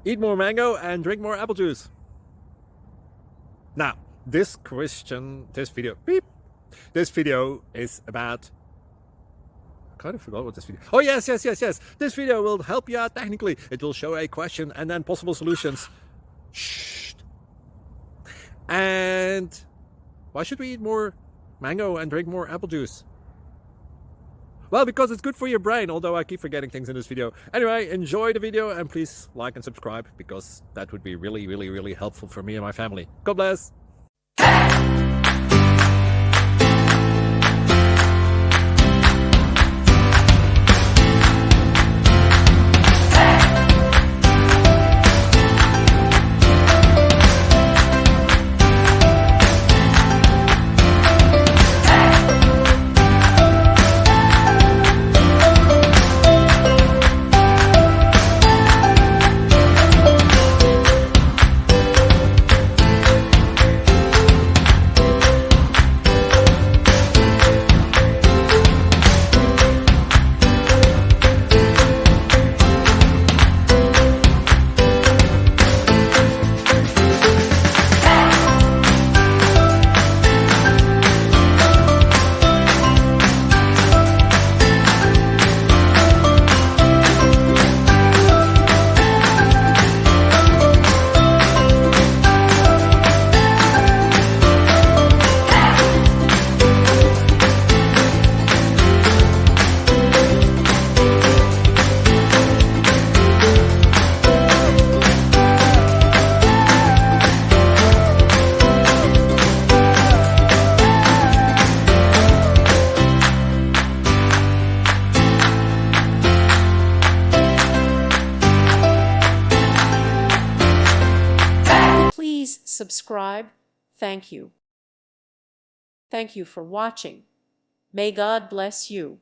Eat more mango and drink more apple juice. Now, this video is about, I kind of forgot what this video. Oh, yes. This video will help you out technically. It will show a question and then possible solutions. Shh. And why should we eat more mango and drink more apple juice? Well, because it's good for your brain, although I keep forgetting things in this video. Anyway, enjoy the video and please like and subscribe, because that would be really helpful for me and my family. God bless. Please subscribe. Thank you. Thank you for watching. May God bless you.